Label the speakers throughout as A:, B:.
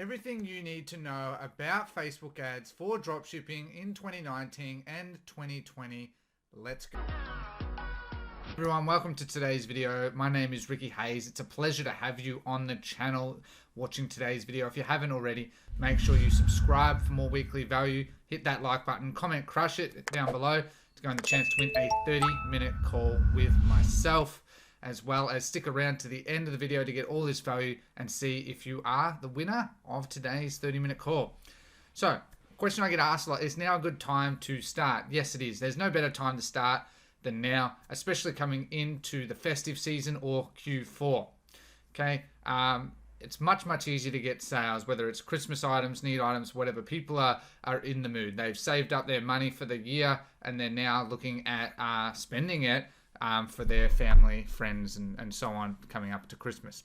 A: Everything you need to know about Facebook ads for dropshipping in 2019 and 2020. Let's go. Everyone, welcome to today's video. My name is Ricky Hayes. It's a pleasure to have you on the channel watching today's video. If you haven't already, make sure you subscribe for more weekly value. Hit that like button, comment, crush it down below to go on the chance to win a 30-minute call with myself, as well as stick around to the end of the video to get all this value and see if you are the winner of today's 30-minute call. So, question I get asked a lot, is now a good time to start? Yes, it is. There's no better time to start than now, especially coming into the festive season or Q4. Okay, it's much easier to get sales, whether it's Christmas items, need items, whatever. People are in the mood. They've saved up their money for the year and they're now looking at spending it for their family, friends, and so on coming up to Christmas.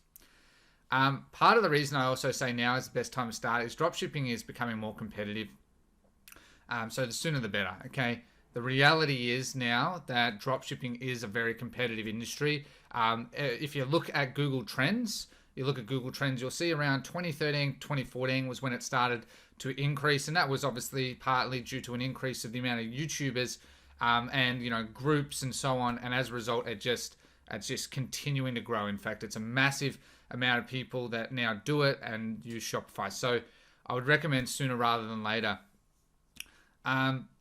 A: Part of the reason I also say now is the best time to start is dropshipping is becoming more competitive. So the sooner the better, okay? The reality is now that dropshipping is a very competitive industry. If you look at Google Trends, you'll see around 2013, 2014 was when it started to increase. And that was obviously partly due to an increase of the amount of YouTubers and groups and so on. And as a result, it's just continuing to grow. In fact, it's a massive amount of people that now do it and use Shopify. So I would recommend sooner rather than later.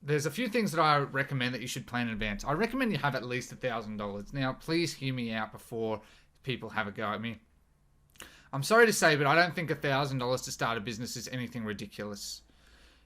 A: There's a few things that I recommend that you should plan in advance. I recommend you have at least $1,000. Now, please hear me out before people have a go at me. I'm sorry to say, but I don't think $1,000 to start a business is anything ridiculous.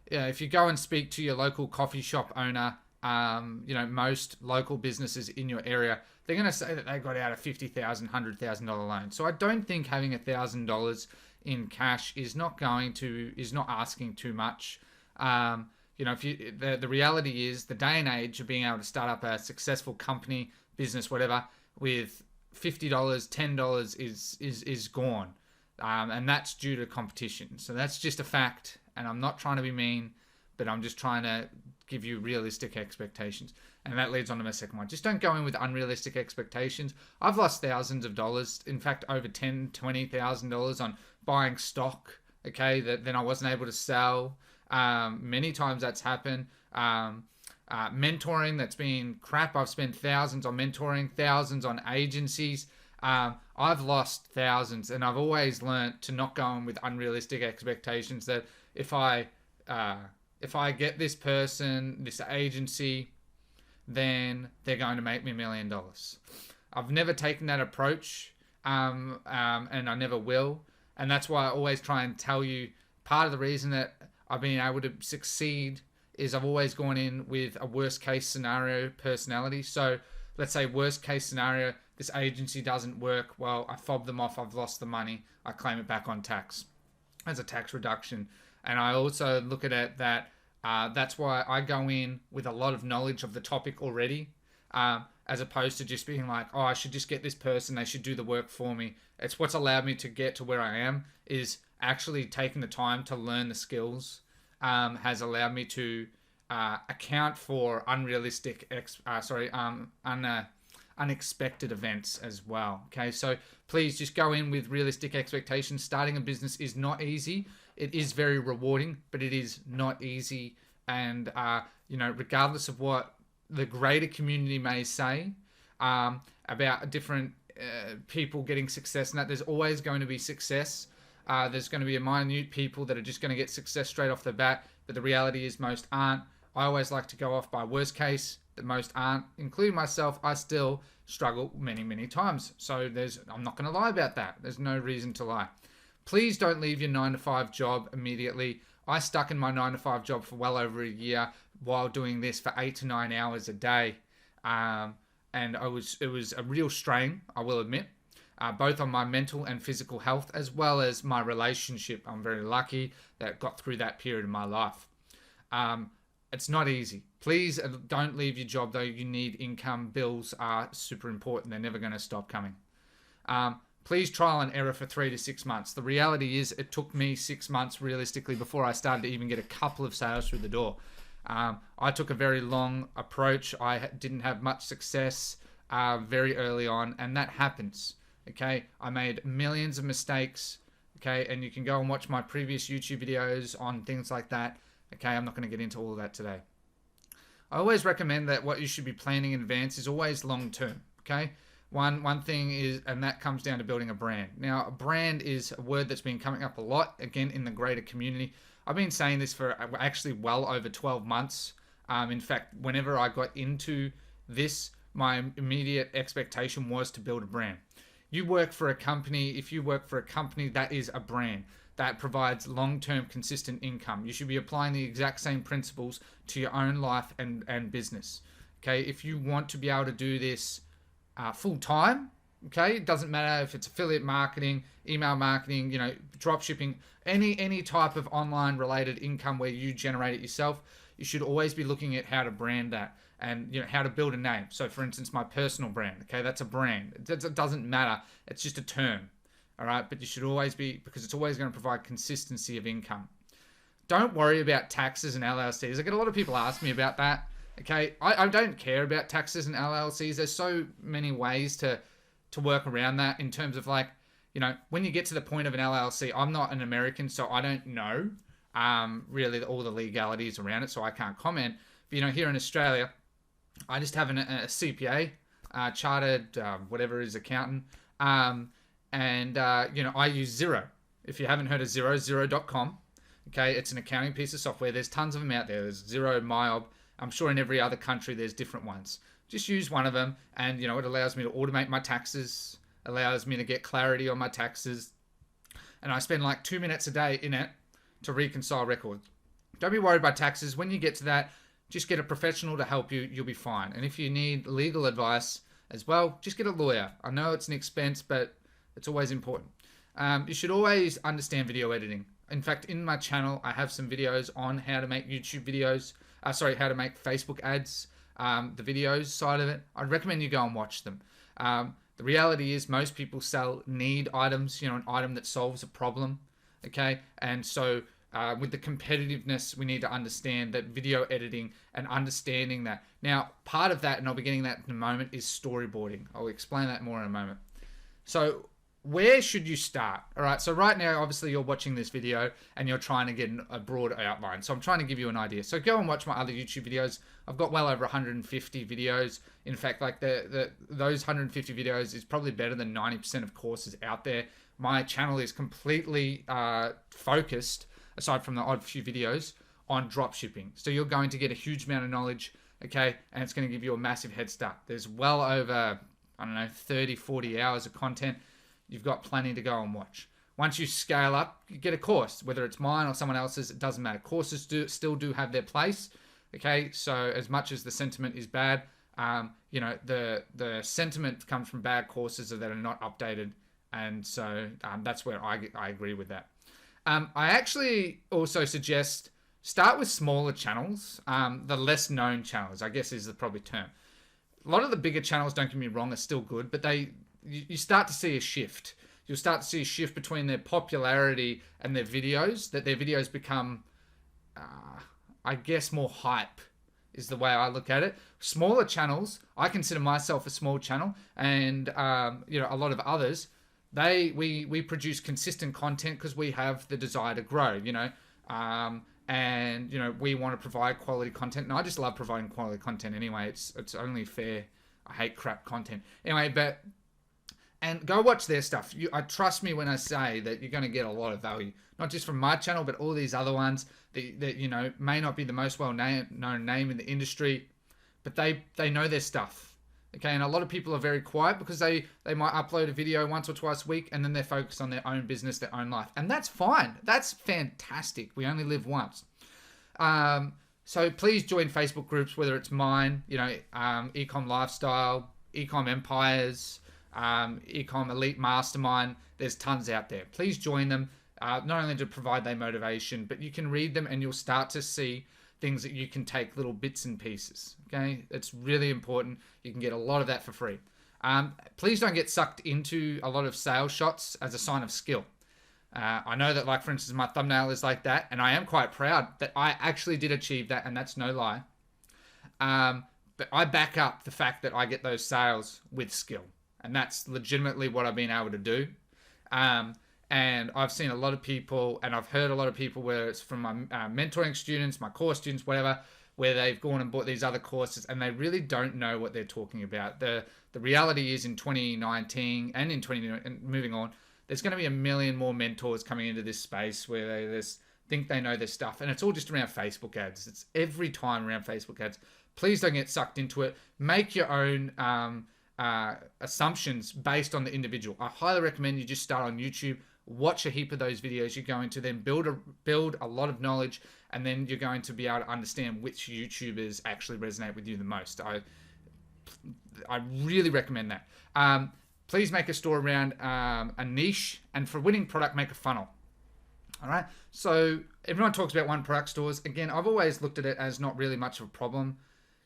A: If you go and speak to your local coffee shop owner, most local businesses in your area, they're going to say that they got out a $50,000, $100,000 loan. So I don't think having $1,000 in cash is not asking too much. The reality is the day and age of being able to start up a successful company, business, whatever, with $50, $10 is gone. And that's due to competition. So that's just a fact. And I'm not trying to be mean, but I'm just trying to give you realistic expectations. And that leads on to my second one. Just don't go in with unrealistic expectations. I've lost thousands of dollars. In fact, over $10,000, $20,000 on buying stock, okay, that then I wasn't able to sell. Many times that's happened. Mentoring, that's been crap. I've spent thousands on mentoring, thousands on agencies. I've lost thousands, and I've always learned to not go in with unrealistic expectations that if I get this person, this agency, then they're going to make me $1 million. I've never taken that approach, and I never will. And that's why I always try and tell you, part of the reason that I've been able to succeed is I've always gone in with a worst case scenario personality. So let's say worst case scenario, this agency doesn't work. Well, I fob them off. I've lost the money. I claim it back on tax as a tax reduction. And I also look at it that that's why I go in with a lot of knowledge of the topic already, as opposed to just being like, oh, I should just get this person. They should do the work for me. It's what's allowed me to get to where I am is actually taking the time to learn the skills, has allowed me to account for unexpected events as well. Okay, so please just go in with realistic expectations. Starting a business is not easy. It is very rewarding, but it is not easy. And regardless of what the greater community may say about different people getting success, and that there's always going to be success. There's going to be a minute people that are just going to get success straight off the bat, but the reality is most aren't. I always like to go off by worst case, that most aren't, including myself. I still struggle many times. So I'm not going to lie about that. There's no reason to lie. Please don't leave your 9-to-5 job immediately. I stuck in my 9-to-5 job for well over a year while doing this for 8 to 9 hours a day. And it was a real strain, I will admit. Both on my mental and physical health, as well as my relationship. I'm very lucky that got through that period of my life. It's not easy. Please don't leave your job, though. You need income. Bills are super important. They're never going to stop coming. Please trial and error for 3 to 6 months. The reality is it took me 6 months realistically before I started to even get a couple of sales through the door. I took a very long approach. I didn't have much success very early on, and that happens. Okay, I made millions of mistakes Okay, and you can go and watch my previous YouTube videos on things like that. Okay, I'm not going to get into all of that today. I always recommend that what you should be planning in advance is always long term. Okay, one thing is, and that comes down to building a brand. Now, a brand is a word that's been coming up a lot again in the greater community. I've been saying this for actually well over 12 months. In fact, whenever I got into this, my immediate expectation was to build a brand. You work for a company. If you work for a company, that is a brand that provides long-term consistent income. You should be applying the exact same principles to your own life and business. Okay, if you want to be able to do this full-time, okay, it doesn't matter if it's affiliate marketing, email marketing, drop shipping, any type of online related income where you generate it yourself, you should always be looking at how to brand that and how to build a name. So for instance, my personal brand, okay, that's a brand. It doesn't matter. It's just a term. All right, but you should always be, because it's always going to provide consistency of income. Don't worry about taxes and LLCs. I get a lot of people ask me about that. Okay, I don't care about taxes and LLCs. There's so many ways to work around that in terms of when you get to the point of an LLC. I'm not an American, so I don't know really all the legalities around it, so I can't comment. But here in Australia, I just have a CPA, chartered whatever is accountant. And I use Xero. If you haven't heard of Xero, Xero.com. Okay, it's an accounting piece of software. There's tons of them out there. There's Xero, MyOb. I'm sure in every other country there's different ones. Just use one of them, and it allows me to automate my taxes, allows me to get clarity on my taxes, and I spend like 2 minutes a day in it to reconcile records. Don't be worried about taxes. When you get to that, just get a professional to help you. You'll be fine. And if you need legal advice as well, just get a lawyer. I know it's an expense, but it's always important. You should always understand video editing. In fact, in my channel, I have some videos on how to make YouTube videos. How to make Facebook ads, the videos side of it. I'd recommend you go and watch them. The reality is most people sell need items, an item that solves a problem. Okay. And so with the competitiveness, we need to understand that video editing and understanding that. Now, part of that, and I'll be getting that in a moment, is storyboarding. I'll explain that more in a moment. So where should you start? All right, so right now, obviously, you're watching this video and you're trying to get a broad outline. So I'm trying to give you an idea. So go and watch my other YouTube videos. I've got well over 150 videos. In fact, like those 150 videos is probably better than 90% of courses out there. My channel is completely focused, aside from the odd few videos, on dropshipping. So you're going to get a huge amount of knowledge, okay? And it's going to give you a massive head start. There's well over, 30, 40 hours of content. You've got plenty to go and watch. Once you scale up, you get a course, whether it's mine or someone else's, it doesn't matter. Courses still do have their place, okay? So as much as the sentiment is bad, the sentiment comes from bad courses that are not updated. And so that's where I agree with that. I actually also suggest start with smaller channels, the less known channels, I guess is the probably term. A lot of the bigger channels, don't get me wrong, are still good, but you start to see a shift. You'll start to see a shift between their popularity and their videos, that their videos become, I guess, more hype is the way I look at it. Smaller channels, I consider myself a small channel, and a lot of others, we produce consistent content because we have the desire to grow, and we want to provide quality content, and I just love providing quality content anyway. It's only fair. I hate crap content anyway, and go watch their stuff. I trust me when I say that you're going to get a lot of value, not just from my channel, but all these other ones that may not be the most known name in the industry, but they know their stuff. Okay, and a lot of people are very quiet because they might upload a video once or twice a week and then they're focused on their own business, their own life. And that's fine. That's fantastic. We only live once. So please join Facebook groups, whether it's mine, Ecom Lifestyle, Ecom Empires, Ecom Elite Mastermind. There's tons out there. Please join them, not only to provide their motivation, but you can read them and you'll start to see things that you can take little bits and pieces. Okay, it's really important. You can get a lot of that for free. Please don't get sucked into a lot of sales shots as a sign of skill. I know that, like, for instance, my thumbnail is like that, and I am quite proud that I actually did achieve that, and that's no lie. But I back up the fact that I get those sales with skill, and that's legitimately what I've been able to do. And I've seen a lot of people, and I've heard a lot of people, where it's from my mentoring students, my course students, whatever, where they've gone and bought these other courses and they really don't know what they're talking about. The reality is, in 2019 and in 20 and moving on, there's going to be a million more mentors coming into this space where they just think they know their stuff, and it's all just around Facebook ads. It's every time around Facebook ads. Please don't get sucked into it. Make your own assumptions based on the individual. I highly recommend you just start on YouTube, watch a heap of those videos. You're going to then build a lot of knowledge, and then you're going to be able to understand which YouTubers actually resonate with you the most. I really recommend that. Please make a store around a niche, and for winning product, make a funnel. All right. So everyone talks about one product stores. Again, I've always looked at it as not really much of a problem.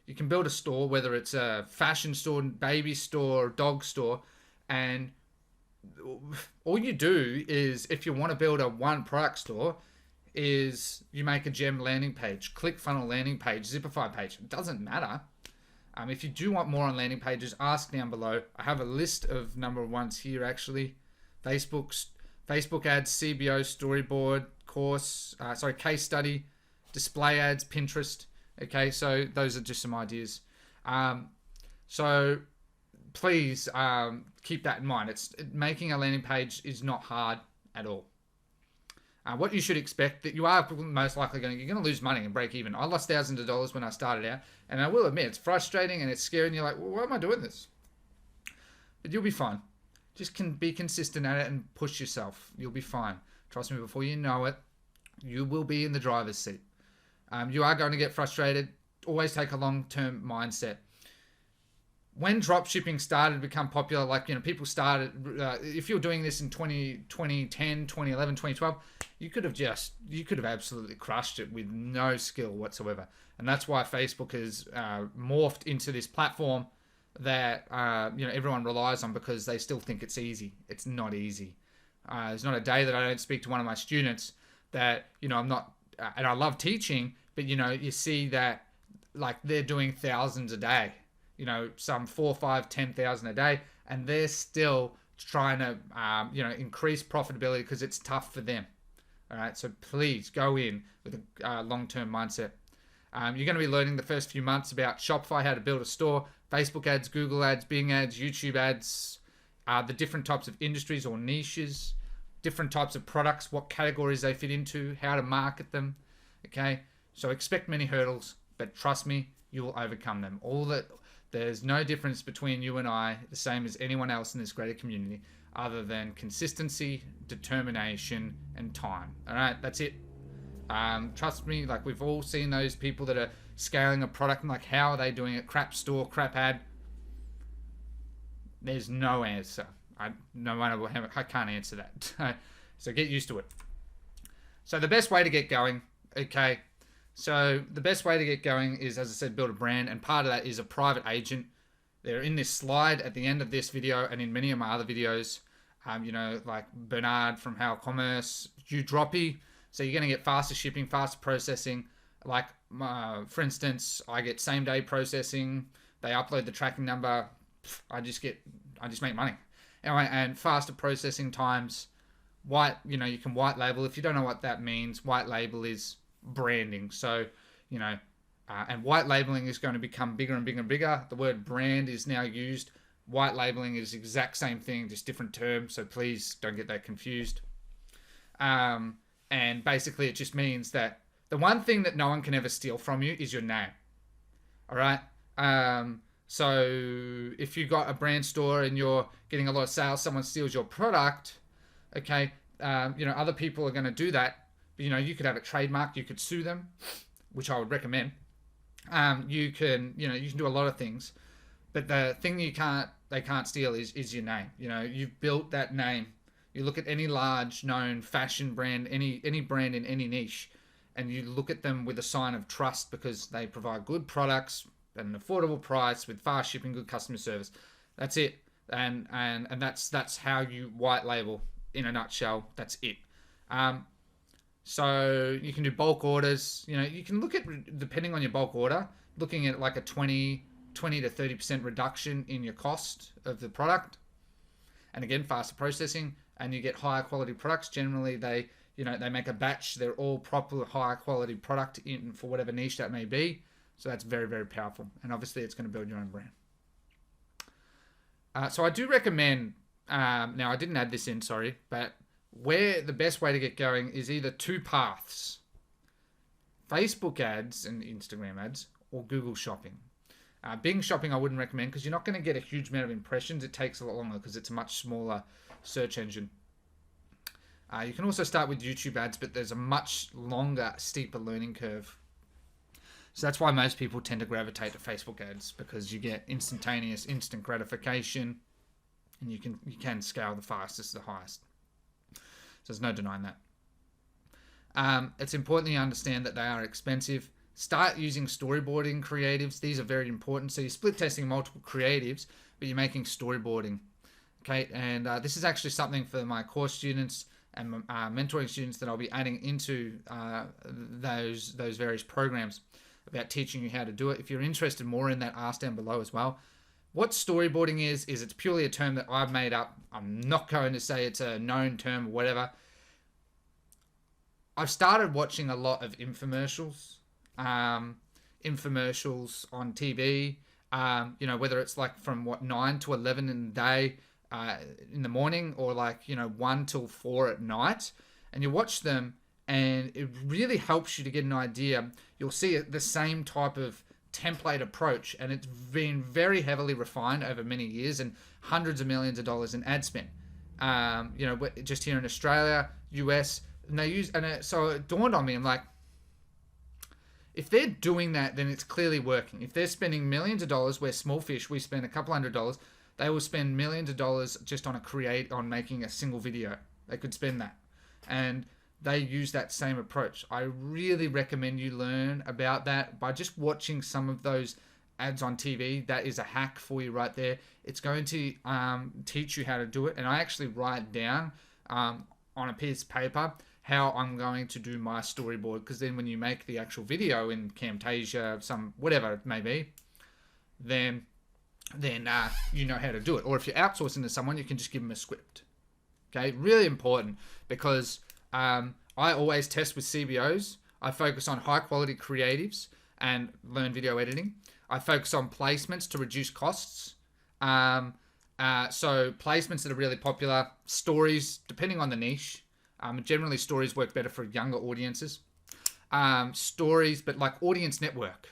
A: You can build a store, whether it's a fashion store, baby store, dog store, and all you do is, if you want to build a one product store, is you make a gem landing page, ClickFunnels landing page, Zipify page. It doesn't matter. If you do want more on landing pages, ask down below. I have a list of number ones here, actually. Facebook ads, CBO, storyboard, course, case study, display ads, Pinterest. Okay, so those are just some ideas. So please keep that in mind. Making a landing page is not hard at all. What you should expect, that you are most likely you're going to lose money and break even. I lost thousands of dollars when I started out, and I will admit it's frustrating and it's scary, and you're like, well, why am I doing this? But you'll be fine. Just be consistent at it and push yourself. You'll be fine. Trust me, before you know it, you will be in the driver's seat. You are going to get frustrated. Always take a long-term mindset. When dropshipping started to become popular, people started, if you're doing this in 2010, 2011, 2012, you could have absolutely crushed it with no skill whatsoever. And that's why Facebook has morphed into this platform that everyone relies on, because they still think it's easy. It's not easy. There's not a day that I don't speak to one of my students that, I'm not, and I love teaching, but you see that they're doing thousands a day, some 4, 5, 10,000 a day, and they're still trying to, increase profitability because it's tough for them. All right. So please go in with a long-term mindset. You're going to be learning the first few months about Shopify, how to build a store, Facebook ads, Google ads, Bing ads, YouTube ads, the different types of industries or niches, different types of products, what categories they fit into, how to market them. Okay. So expect many hurdles, but trust me, you will overcome them. There's no difference between you and I, the same as anyone else in this greater community, other than consistency, determination, and time. All right, that's it. Trust me, we've all seen those people that are scaling a product, and how are they doing it? Crap store, crap ad. There's no answer. No matter what, I can't answer that. So get used to it. So the best way to get going, okay. So the best way to get going is, as I said, build a brand, and part of that is a private agent. They're in this slide at the end of this video and in many of my other videos. Like Bernard from How Commerce, Droppy. So you're going to get faster shipping, faster processing. For instance, I get same day processing. They upload the tracking number. I just make money. Anyway, and faster processing times. You can white label. If you don't know what that means, white label is branding. So, and white labeling is going to become bigger and bigger and bigger. The word brand is now used. White labeling is the exact same thing, just different terms. So please don't get that confused. And basically it just means that the one thing that no one can ever steal from you is your name. All right. So if you got a brand store and you're getting a lot of sales, someone steals your product. Okay. Other people are going to do that. You could have it trademarked. You could sue them, which I would recommend. You can do a lot of things, but the thing they can't steal is your name. You've built that name. You look at any large known fashion brand, any brand in any niche, and you look at them with a sign of trust because they provide good products at an affordable price with fast shipping, good customer service. That's it. And that's how you white label in a nutshell. That's it. So you can do bulk orders. You can look at, depending on your bulk order, looking at a 20 to 30% reduction in your cost of the product. And again, faster processing. and you get higher quality products. Generally, they make a batch. They're all proper higher quality product in for whatever niche that may be. So that's very, very powerful. And obviously, it's going to build your own brand. So I do recommend, now I didn't add this in, sorry, but where the best way to get going is either two paths: Facebook ads and Instagram ads, or Google Shopping. Bing Shopping I wouldn't recommend because you're not going to get a huge amount of impressions. It takes a lot longer because it's a much smaller search engine. You can also start with YouTube ads, but there's a much longer, steeper learning curve. So that's why most people tend to gravitate to Facebook ads, because you get instantaneous, instant gratification, and you can scale the fastest to the highest. So there's no denying that. It's important that you understand that they are expensive. Start using storyboarding creatives. These are very important. So you're split testing multiple creatives, but you're making storyboarding. Okay, and this is actually something for my course students and mentoring students that I'll be adding into those various programs about teaching you how to do it. If you're interested more in that, ask down below as well. What storyboarding is it's purely a term that I've made up. I'm not going to say it's a known term or whatever. I've started watching a lot of infomercials on TV, whether it's like from 9 to 11 in the day, in the morning, or 1 till 4 at night, and you watch them, and it really helps you to get an idea. You'll see the same type of template approach, and it's been very heavily refined over many years and hundreds of millions of dollars in ad spend. Just here in Australia, US, and they use, and so it dawned on me, I'm like, if they're doing that, then it's clearly working. If they're spending millions of dollars, we're small fish, we spend a couple $100, they will spend millions of dollars just on making a single video. They could spend that. And they use that same approach. I really recommend you learn about that by just watching some of those ads on TV. That is a hack for you right there. It's going to teach you how to do it. And I actually write down on a piece of paper how I'm going to do my storyboard, because then when you make the actual video in Camtasia, whatever it may be, then you know how to do it. Or if you're outsourcing to someone, you can just give them a script. Okay, really important, because I always test with CBOs. I focus on high quality creatives and learn video editing. I focus on placements to reduce costs. So placements that are really popular, stories, depending on the niche. Generally stories work better for younger audiences. Stories, but like audience network.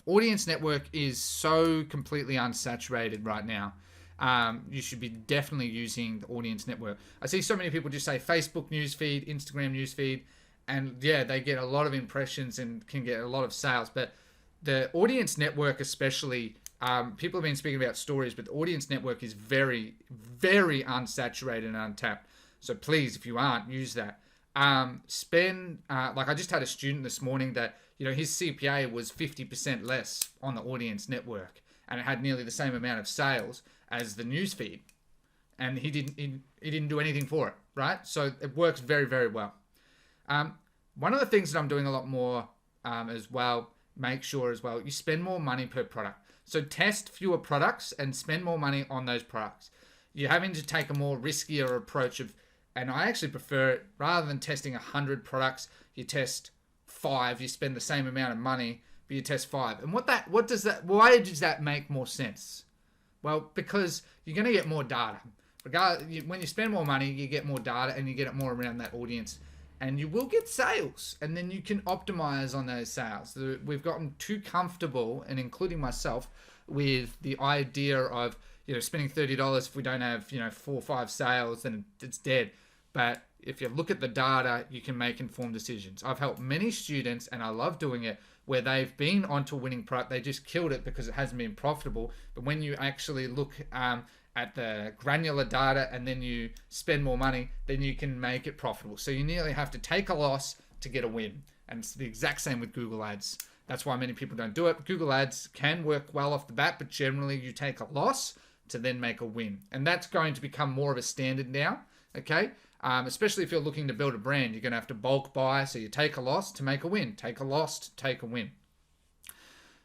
A: Audience network is so completely unsaturated right now. You should be definitely using the audience network. I see so many people just say Facebook newsfeed, Instagram newsfeed, and yeah, they get a lot of impressions and can get a lot of sales. But the audience network, especially, people have been speaking about stories, but the audience network is very, very unsaturated and untapped. So please, if you aren't, use that. I just had a student this morning that, his CPA was 50% less on the audience network, and it had nearly the same amount of sales as the newsfeed, and he didn't do anything for it, right? So it works very, very well. One of the things that I'm doing a lot more as well, make sure as well, you spend more money per product. So test fewer products and spend more money on those products. You're having to take a more riskier approach and I actually prefer it, rather than testing 100 products, you test 5, you spend the same amount of money, but you test 5. And why does that make more sense? Well, because you're going to get more data. When you spend more money, you get more data and you get it more around that audience, and you will get sales, and then you can optimize on those sales. We've gotten too comfortable, and including myself, with the idea of spending $30. If we don't have 4 or 5 sales, then it's dead. But if you look at the data, you can make informed decisions. I've helped many students, and I love doing it, where they've been onto a winning product. They just killed it because it hasn't been profitable. But when you actually look at the granular data and then you spend more money, then you can make it profitable. So you nearly have to take a loss to get a win. And it's the exact same with Google Ads. That's why many people don't do it. Google Ads can work well off the bat, but generally you take a loss to then make a win. And that's going to become more of a standard now, okay? Especially if you're looking to build a brand, you're going to have to bulk buy. So you take a loss to make a win, take a loss to take a win.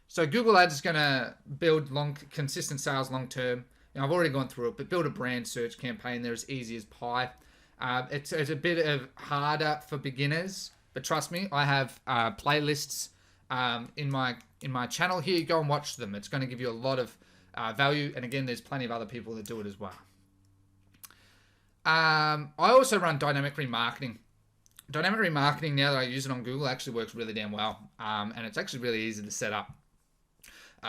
A: So Google Ads is going to build consistent sales long term. Now, I've already gone through it, but build a brand search campaign. They're as easy as pie. It's a bit of harder for beginners, but trust me, I have playlists in my channel here. Go and watch them. It's going to give you a lot of value. And again, there's plenty of other people that do it as well. I also run dynamic remarketing. Dynamic remarketing, now that I use it on Google, actually works really damn well. And it's actually really easy to set up.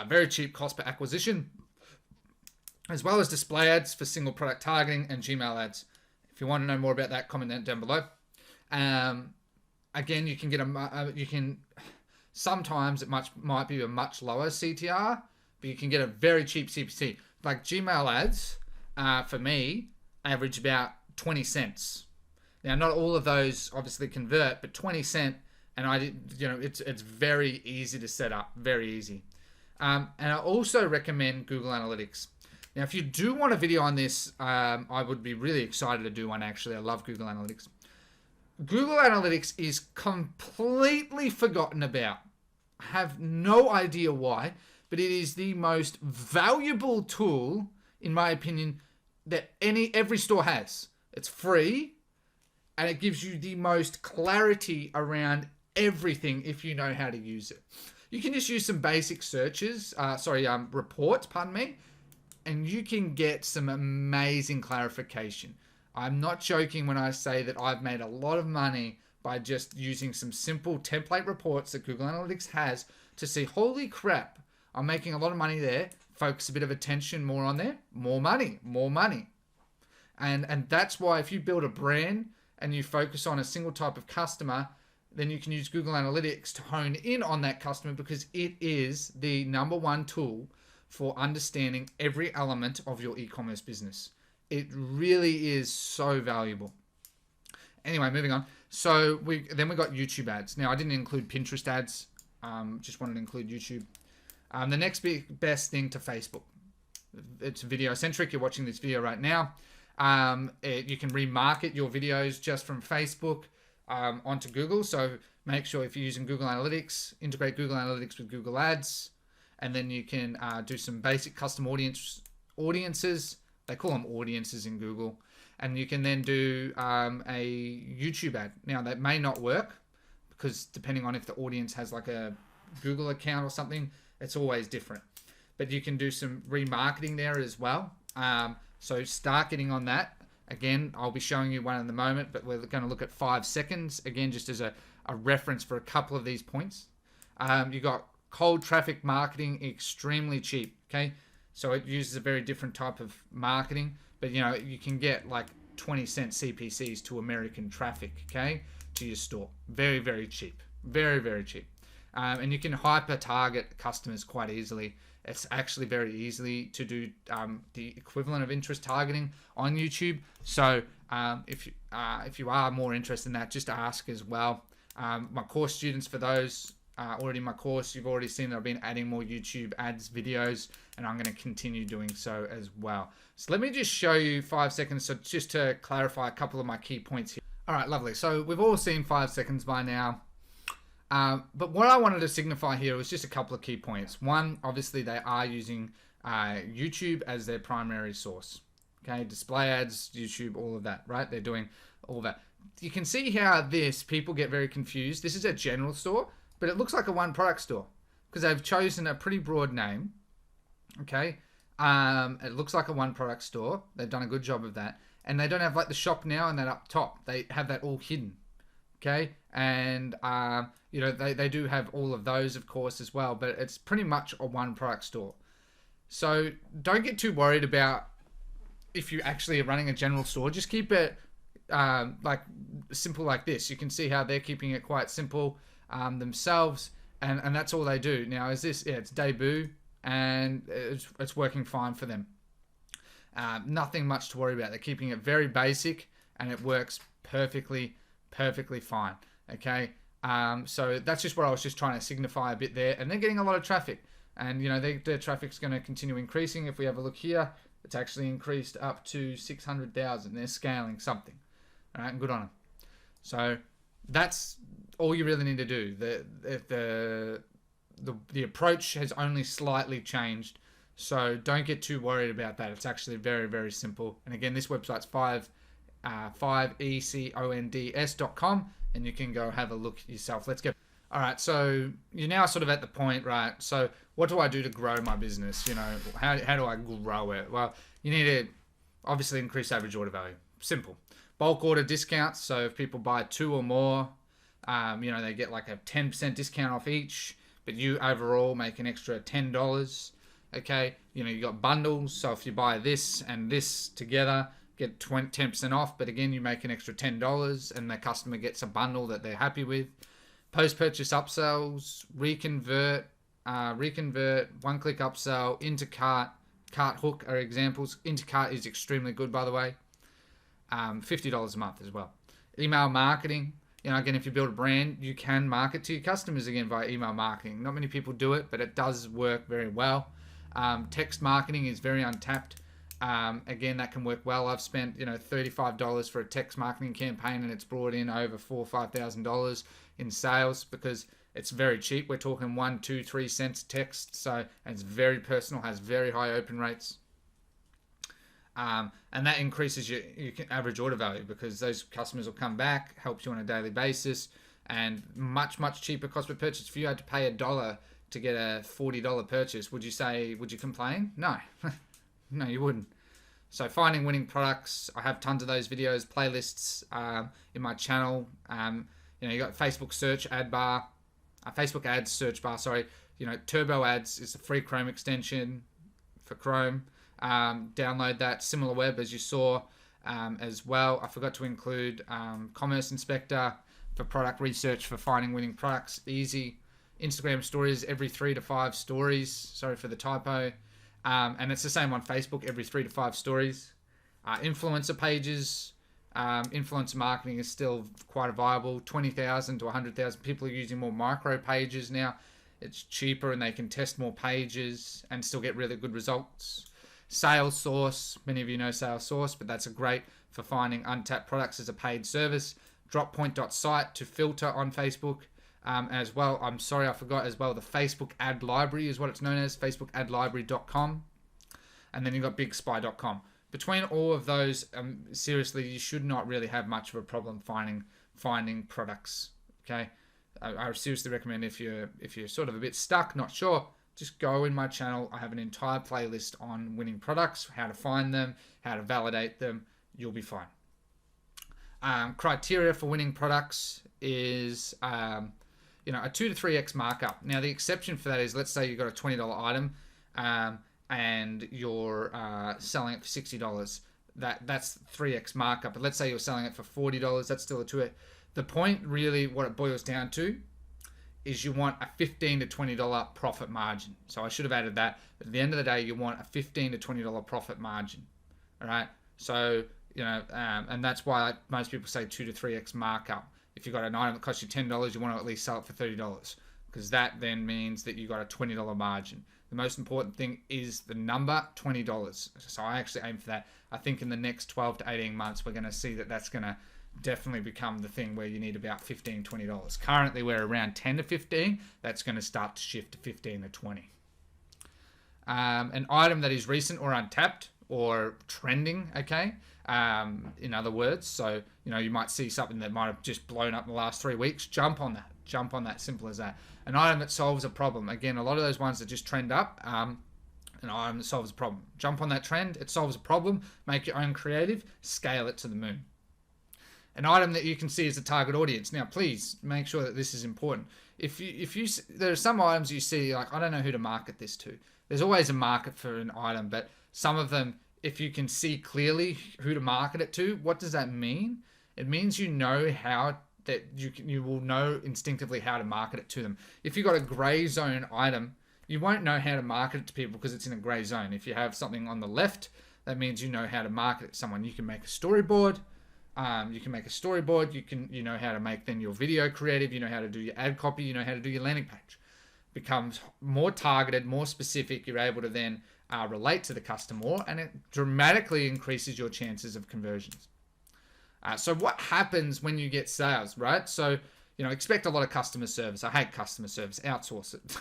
A: Very cheap cost per acquisition, as well as display ads for single product targeting and Gmail ads. If you want to know more about that, comment that down below. Again, you can get sometimes it might be a much lower CTR, but you can get a very cheap CPC. Like Gmail ads, for me, average about 20 cents. Now, not all of those obviously convert, but 20 cent, and it's very easy to set up, very easy. And I also recommend Google Analytics. Now, if you do want a video on this, I would be really excited to do one, actually. I love Google Analytics. Google Analytics is completely forgotten about. I have no idea why, but it is the most valuable tool, in my opinion, that every store has. It's free, and it gives you the most clarity around everything if you know how to use it. You can just use some basic searches, reports, and you can get some amazing clarification. I'm not joking when I say that I've made a lot of money by just using some simple template reports that Google Analytics has to see, holy crap, I'm making a lot of money there. Focus a bit of attention more on there. More money. And that's why if you build a brand and you focus on a single type of customer, then you can use Google Analytics to hone in on that customer, because it is the #1 tool for understanding every element of your e-commerce business. It really is so valuable. Anyway, moving on. So we got YouTube ads. Now, I didn't include Pinterest ads. Just wanted to include YouTube. The next best thing to Facebook. It's video centric. You're watching this video right now. You can remarket your videos just from Facebook onto Google. So make sure if you're using Google Analytics, integrate Google Analytics with Google Ads, and then you can do some basic custom audiences. They call them audiences in Google. And you can then do a YouTube ad. Now, that may not work, because depending on if the audience has like a Google account or something, it's always different. But you can do some remarketing there as well. So start getting on that. Again, I'll be showing you one in the moment, but we're going to look at 5 seconds. Again, just as a reference for a couple of these points. You got cold traffic marketing, extremely cheap. Okay. So it uses a very different type of marketing, but you can get like 20 cent CPCs to American traffic, okay, to your store. Very, very cheap. Very, very cheap. And you can hyper target customers quite easily. It's actually very easy to do the equivalent of interest targeting on YouTube. So if you are more interested in that, just ask as well. My course students, for those already in my course, you've already seen that I've been adding more YouTube ads videos, and I'm going to continue doing so as well. So let me just show you 5 seconds. So just to clarify a couple of my key points here. All right, lovely. So we've all seen 5 seconds by now. But what I wanted to signify here was just a couple of key points. One, obviously they are using YouTube as their primary source. Okay, display ads, YouTube, all of that, right? They're doing all that. You can see how people get very confused. This is a general store, but it looks like a one product store because they've chosen a pretty broad name. Okay, it looks like a one product store. They've done a good job of that, and they don't have like the shop now and that up top. They have that all hidden. Okay, and they do have all of those, of course, as well, but it's pretty much a one product store. So don't get too worried about if you actually are running a general store. Just keep it like simple like this. You can see how they're keeping it quite simple themselves, and that's all they do. Now is this, it's debut, and it's working fine for them. Nothing much to worry about. They're keeping it very basic, and it works perfectly fine. Okay, so that's just what I was just trying to signify a bit there. And they're getting a lot of traffic, and their traffic's going to continue increasing. If we have a look here, it's actually increased up to 600,000. They're scaling something. All right, and good on them. So that's all you really need to do. The approach has only slightly changed, so don't get too worried about that. It's actually very, very simple. And again, this website's 5 5econds.com, and you can go have a look yourself. Let's go. All right, so you're now sort of at the point, right? So what do I do to grow my business? You know, how do I grow it? Well, you need to obviously increase average order value. Simple. Bulk order discounts. So if people buy 2 or more, you know, they get like a 10% discount off each, but you overall make an extra $10. Okay, you know, you got bundles. So if you buy this and this together, get 10% off, but again, you make an extra $10 and the customer gets a bundle that they're happy with. Post-purchase upsells, reconvert, one-click upsell, into cart, cart hook are examples. Into cart is extremely good, by the way. $50 a month as well. Email marketing. You know, again, if you build a brand, you can market to your customers again via email marketing. Not many people do it, but it does work very well. Text marketing is very untapped. Again, that can work well. I've spent, you know, $35 for a text marketing campaign, and it's brought in over $4,000 or $5,000 in sales because it's very cheap. We're talking 1, 2, 3 cents text, so it's very personal, has very high open rates, and that increases your average order value because those customers will come back, helps you on a daily basis, and much cheaper cost per purchase. If you had to pay $1 to get a $40 purchase, would you complain? No. No, you wouldn't. So finding winning products, I have tons of those videos, playlists in my channel. You know, you got Facebook search ad bar, Facebook ads search bar, sorry. You know, Turbo Ads is a free Chrome extension for Chrome. Download that. SimilarWeb, as you saw, as well. I forgot to include Commerce Inspector for product research for finding winning products. Easy. Instagram stories every 3 to 5 stories. Sorry for the typo. And it's the same on Facebook, every 3 to 5 stories. Influencer pages. Influencer marketing is still quite viable. 20,000 to 100,000 people are using more micro pages now. It's cheaper and they can test more pages and still get really good results. Sales Source, many of you know Sales Source, but that's a great for finding untapped products as a paid service. Droppoint.site to filter on Facebook as well. I'm sorry, I forgot as well. The Facebook ad library is what it's known as, facebookadlibrary.com. And then you've got bigspy.com. Between all of those, seriously, you should not really have much of a problem finding products. Okay, I seriously recommend if you're sort of a bit stuck, not sure, just go in my channel. I have an entire playlist on winning products, how to find them, how to validate them. You'll be fine. Criteria for winning products is you know, a 2 to 3x markup. Now the exception for that is, let's say you've got a $20 item. And you're selling it for $60, that's 3x markup. But let's say you're selling it for $40, that's still a 2x. The point really, what it boils down to, is you want a $15 to $20 profit margin. So I should have added that. But at the end of the day, you want a $15 to $20 profit margin. All right. So, you know, and that's why most people say 2 to 3x markup. If you've got an item that costs you $10, you want to at least sell it for $30, because that then means that you got a $20 margin. The most important thing is the number, $20. So I actually aim for that. I think in the next 12 to 18 months, we're going to see that that's going to definitely become the thing where you need about $15, $20. Currently, we're around 10 to 15. That's going to start to shift to 15 to 20. An item that is recent or untapped or trending, okay? In other words, so, you know, you might see something that might have just blown up in the last 3 weeks. Jump on that, simple as that. An item that solves a problem. Again, a lot of those ones that just trend up, an item that solves a problem. Jump on that trend, it solves a problem, make your own creative, scale it to the moon. An item that you can see as a target audience. Now, please make sure that this is important. If you there are some items you see, like, I don't know who to market this to. There's always a market for an item, but some of them, if you can see clearly who to market it to, what does that mean? It means you know how that you will know instinctively how to market it to them. If you've got a gray zone item, you won't know how to market it to people because it's in a gray zone. If you have something on the left, that means you know how to market it to someone. You can make a storyboard. You know how to make then your video creative. You know how to do your ad copy. You know how to do your landing page. Becomes more targeted, more specific. You're able to then relate to the customer more, and it dramatically increases your chances of conversions. So what happens when you get sales, right? So, you know, expect a lot of customer service. I hate customer service. Outsource it.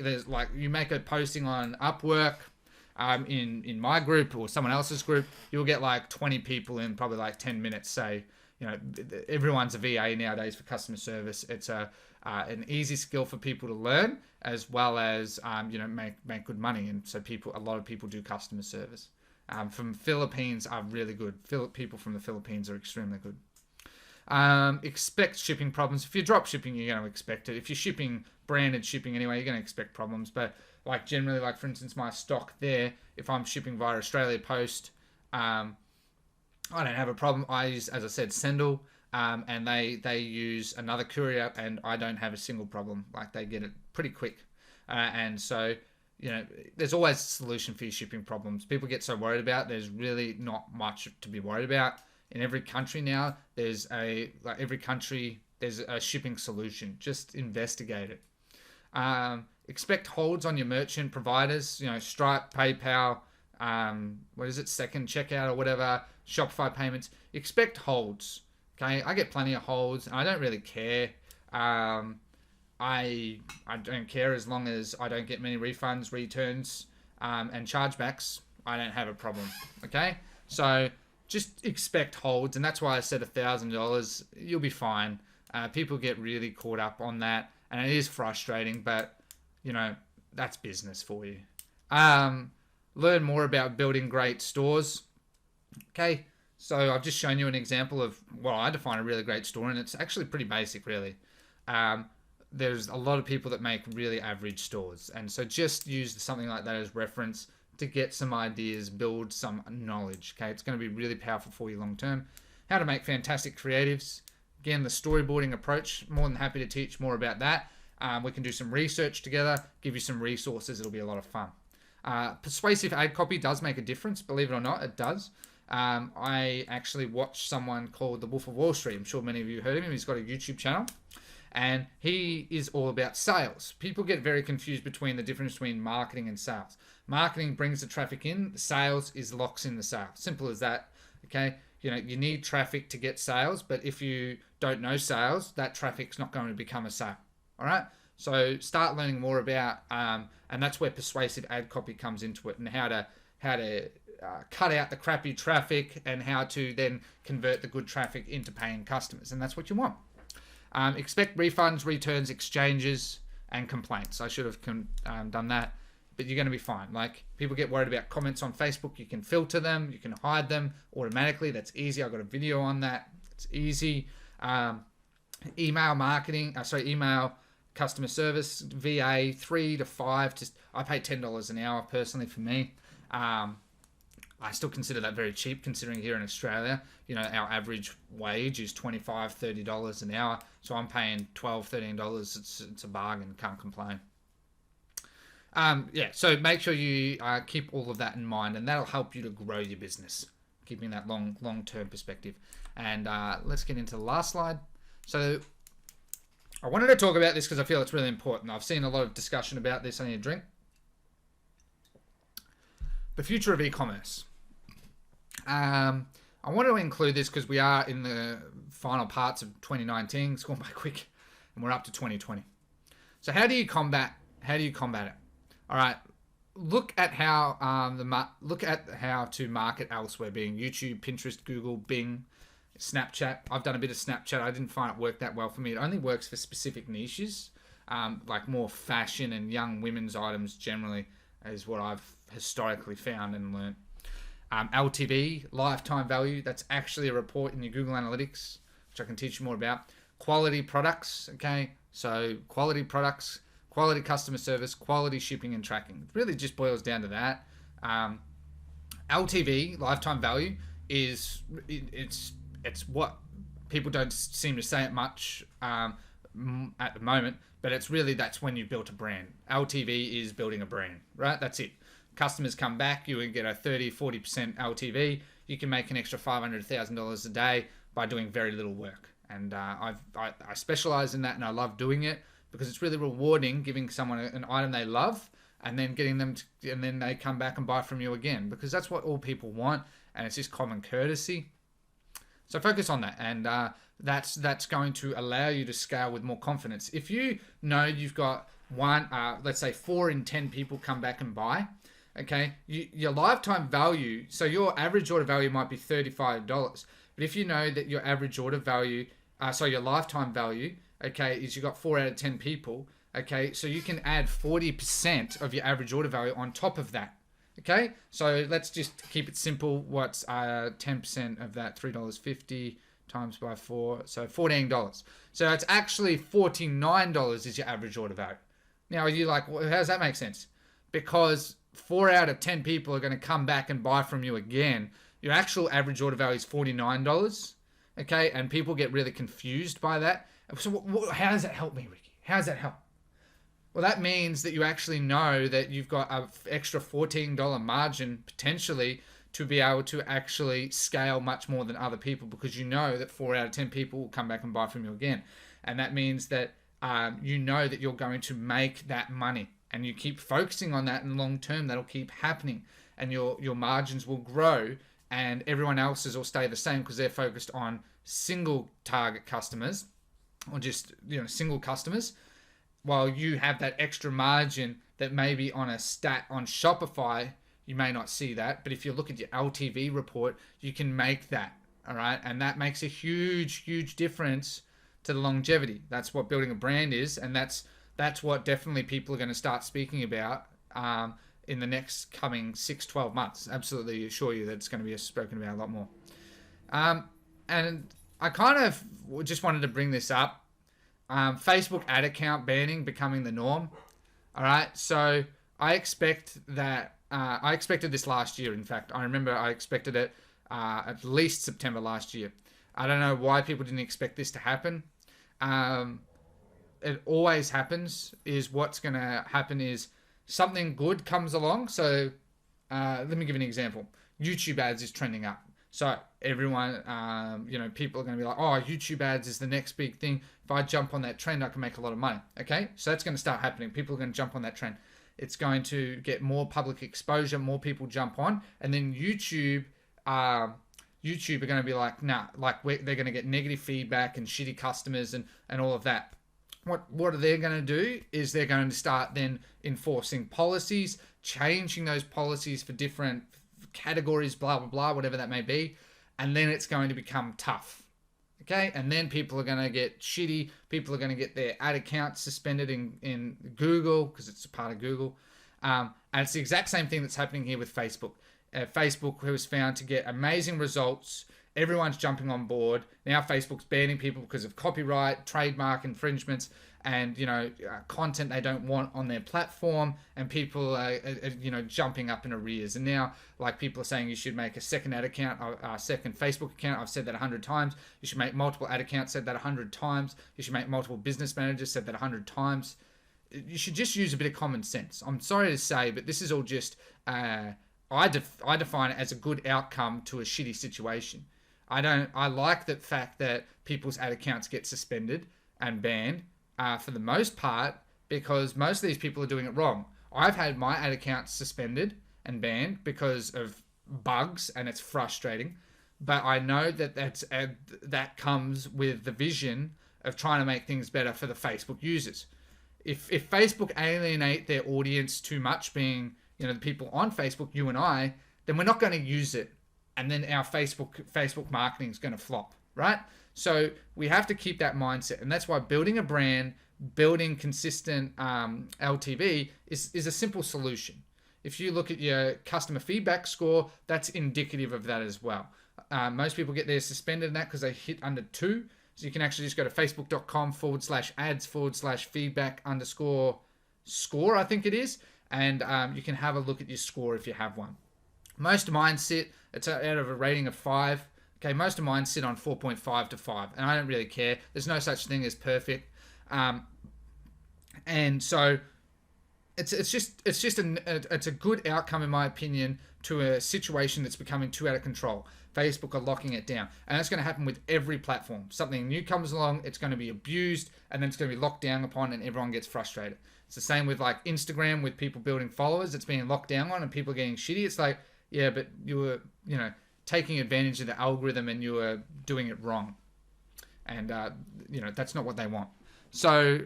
A: There's like, you make a posting on Upwork, in my group or someone else's group, you'll get like 20 people in probably like 10 minutes say, you know, everyone's a VA nowadays for customer service. It's an easy skill for people to learn, as well as you know, make good money. And so a lot of people do customer service. From Philippines are really good. People from the Philippines are extremely good. Expect shipping problems. If you're drop shipping, you're going to expect it. If you're shipping branded shipping anyway, you're going to expect problems. But like generally, like for instance, my stock there, if I'm shipping via Australia Post, I don't have a problem. I use, as I said, Sendle, and they use another courier, and I don't have a single problem. Like they get it pretty quick, and so you know, there's always a solution for your shipping problems. People get so worried about. There's really not much to be worried about. In every country now, there's a shipping solution. Just investigate it. Expect holds on your merchant providers. You know, Stripe, PayPal, second checkout or whatever, Shopify payments. Expect holds. Okay, I get plenty of holds, and I don't really care. I don't care as long as I don't get many refunds, returns, and chargebacks. I don't have a problem. Okay, so just expect holds, and that's why I said $1,000. You'll be fine. People get really caught up on that, and it is frustrating, but you know, that's business for you. Learn more about building great stores. Okay, so I've just shown you an example of what I define a really great store, and it's actually pretty basic, really. There's a lot of people that make really average stores, and so just use something like that as reference to get some ideas, build some knowledge. Okay, it's going to be really powerful for you long term. How to make fantastic creatives. Again, the storyboarding approach, more than happy to teach more about that. We can do some research together, give you some resources. It'll be a lot of fun. Persuasive ad copy does make a difference, believe it or not, it does. I actually watched someone called The Wolf of Wall Street. I'm sure many of you heard of him. He's got a YouTube channel, and he is all about sales. People get very confused between the difference between marketing and sales. Marketing brings the traffic in. Sales locks in the sale. Simple as that. Okay, you know, you need traffic to get sales, but if you don't know sales, that traffic's not going to become a sale. All right, so start learning more about, and that's where persuasive ad copy comes into it, and how to cut out the crappy traffic, and how to then convert the good traffic into paying customers, and that's what you want. Expect refunds, returns, exchanges, and complaints. I should have done that, but you're going to be fine. Like, people get worried about comments on Facebook. You can filter them, you can hide them automatically. That's easy. I've got a video on that. It's easy. Email customer service, VA, 3 to 5. I pay $10 an hour personally for me. I still consider that very cheap, considering here in Australia, you know, our average wage is $25, $30 an hour. So I'm paying $12, $13. It's a bargain. Can't complain. So make sure you keep all of that in mind, and that'll help you to grow your business, keeping that long-term perspective. And let's get into the last slide. So I wanted to talk about this because I feel it's really important. I've seen a lot of discussion about this. I need a drink. The future of e-commerce. I want to include this because we are in the final parts of 2019. It's gone by quick, and we're up to 2020. So how do you combat it? All right, look at how to market elsewhere, being YouTube, Pinterest, Google, Bing, Snapchat. I've done a bit of Snapchat. I didn't find it work that well for me. It only works for specific niches, like more fashion and young women's items generally is what I've historically found and learned. LTV, lifetime value, that's actually a report in your Google Analytics, which I can teach you more about. Quality products, okay? So quality products, quality customer service, quality shipping and tracking. It really just boils down to that. LTV, lifetime value, it's what people don't seem to say it much at the moment, but it's really, that's when you built a brand. LTV is building a brand, right? That's it. Customers come back, you get a 30-40% LTV. You can make an extra $500,000 a day by doing very little work. And I specialize in that, and I love doing it because it's really rewarding, giving someone an item they love and then getting them to, and then they come back and buy from you again, because that's what all people want, and it's just common courtesy. So focus on that, and that's going to allow you to scale with more confidence. If you know you've got let's say 4 in 10 people come back and buy, Okay, your lifetime value, so your average order value might be $35, but if you know that your average order value, your lifetime value, okay, is you got 4 out of 10 people, okay, so you can add 40% of your average order value on top of that. Okay, so let's just keep it simple. What's 10% of that? $3.50 times by 4, so $14. So it's actually $49 is your average order value. Now, are you like, well, how does that make sense? Because 4 out of 10 people are going to come back and buy from you again. Your actual average order value is $49. Okay, and people get really confused by that. So how does that help me, Ricky? How does that help? Well, that means that you actually know that you've got an extra $14 margin potentially to be able to actually scale much more than other people, because you know that 4 out of 10 people will come back and buy from you again. And that means that you know that you're going to make that money, and you keep focusing on that in the long term. That'll keep happening, and your margins will grow, and everyone else's will stay the same because they're focused on single target customers, or just single customers, while you have that extra margin that maybe on a stat on Shopify you may not see that, but if you look at your LTV report, you can make that. All right, and that makes a huge difference to the longevity. That's what building a brand is, and that's what definitely people are going to start speaking about in the next coming 6-12 months. Absolutely assure you that it's going to be spoken about a lot more. And I kind of just wanted to bring this up. Facebook ad account banning becoming the norm. All right, so I expected this last year. In fact, I remember I expected it at least September last year. I don't know why people didn't expect this to happen. It always happens. What's going to happen is something good comes along. So let me give you an example. YouTube ads is trending up. So everyone, people are going to be like, oh, YouTube ads is the next big thing. If I jump on that trend, I can make a lot of money. Okay, so that's going to start happening. People are going to jump on that trend. It's going to get more public exposure, more people jump on, and then YouTube are going to be like, nah, they're going to get negative feedback and shitty customers and all of that. What are they going to do is they're going to start then enforcing policies, changing those policies for different categories, blah, blah, blah, whatever that may be. And then it's going to become tough. Okay. And then people are going to get shitty. People are going to get their ad accounts suspended in Google because it's a part of Google. And it's the exact same thing that's happening here with Facebook. Facebook was found to get amazing results. Everyone's jumping on board. Now Facebook's banning people because of copyright, trademark infringements, and content they don't want on their platform. And people are jumping up in arrears. And now people are saying you should make a second ad account, a second Facebook account. I've said that 100 times. You should make multiple ad accounts. Said that 100 times. You should make multiple business managers. Said that 100 times. You should just use a bit of common sense. I'm sorry to say, but this is all just. I define it as a good outcome to a shitty situation. I like the fact that people's ad accounts get suspended and banned for the most part, because most of these people are doing it wrong. I've had my ad accounts suspended and banned because of bugs, and it's frustrating. But I know that comes with the vision of trying to make things better for the Facebook users. If Facebook alienate their audience too much, being the people on Facebook, you and I, then we're not going to use it. And then our Facebook marketing is going to flop, right? So we have to keep that mindset. And that's why building a brand, building consistent LTV is a simple solution. If you look at your customer feedback score, that's indicative of that as well. Most people get their suspended in that because they hit under 2. So you can actually just go to facebook.com/ads/feedback_score, I think it is. And you can have a look at your score if you have one. Most of mine it's out of a rating of 5. Okay, most of mine sit on 4.5 to 5, and I don't really care. There's no such thing as perfect. And so it's a good outcome, in my opinion, to a situation that's becoming too out of control. Facebook are locking it down, and that's going to happen with every platform. Something new comes along, it's going to be abused, and then it's going to be locked down upon, and everyone gets frustrated. It's the same with Instagram, with people building followers. It's being locked down on, and people are getting shitty. It's like, yeah, but you were, taking advantage of the algorithm, and you were doing it wrong. And, that's not what they want. So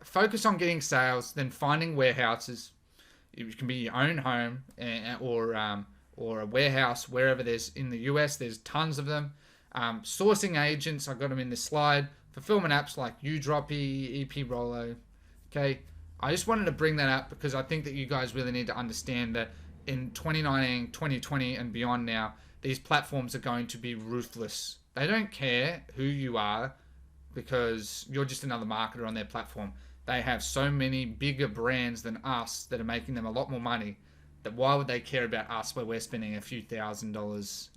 A: focus on getting sales, then finding warehouses, It can be your own home or a warehouse, wherever there's in the US. There's tons of them. Sourcing agents, I got them in this slide. Fulfillment apps like Udroppy, EP Rollo. Okay, I just wanted to bring that up because I think that you guys really need to understand that in 2019, 2020, and beyond now, these platforms are going to be ruthless. They don't care who you are because you're just another marketer on their platform. They have so many bigger brands than us that are making them a lot more money, that why would they care about us where we're spending a few $1,000s,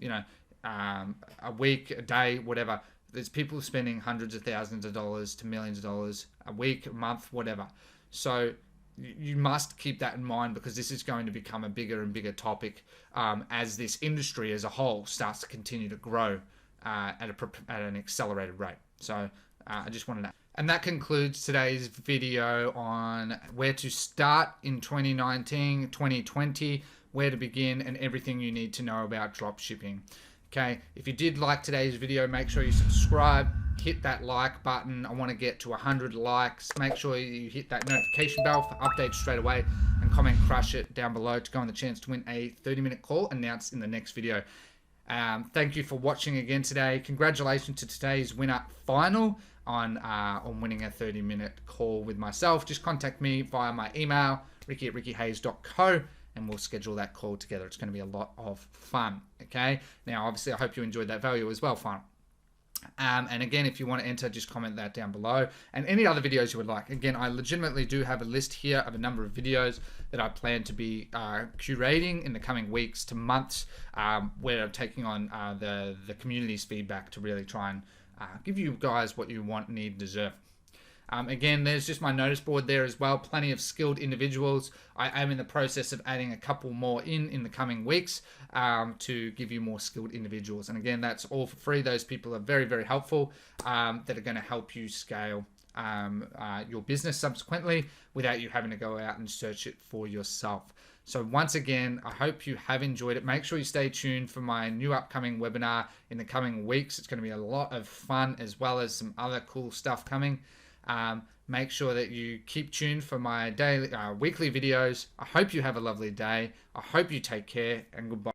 A: a week, a day, whatever. There's people spending hundreds of thousands of dollars to millions of dollars a week, a month, whatever. So you must keep that in mind, because this is going to become a bigger and bigger topic as this industry as a whole starts to continue to grow at an accelerated rate. So I just wanted to. And that concludes today's video on where to start in 2019, 2020, where to begin, and everything you need to know about dropshipping. Okay, if you did like today's video, make sure you subscribe, hit that like button. I want to get to 100 likes. Make sure you hit that notification bell for updates straight away, and comment crush it down below to go on the chance to win a 30-minute call announced in the next video. Thank you for watching again today. Congratulations to today's winner final on winning a 30-minute call with myself. Just contact me via my email, ricky@rickyhayes.co, and we'll schedule that call together. It's going to be a lot of fun. Okay, now obviously I hope you enjoyed that value as well, final. And again, if you want to enter, just comment that down below, and any other videos you would like. Again, I legitimately do have a list here of a number of videos that I plan to be curating in the coming weeks to months, where I'm taking on the community's feedback to really try and give you guys what you want, need, deserve. Again, there's just my notice board there as well. Plenty of skilled individuals. I am in the process of adding a couple more in the coming weeks to give you more skilled individuals. And again, that's all for free. Those people are very, very helpful, that are going to help you scale your business subsequently without you having to go out and search it for yourself. So once again, I hope you have enjoyed it. Make sure you stay tuned for my new upcoming webinar in the coming weeks. It's going to be a lot of fun, as well as some other cool stuff coming. Make sure that you keep tuned for my daily, weekly videos. I hope you have a lovely day. I hope you take care, and goodbye.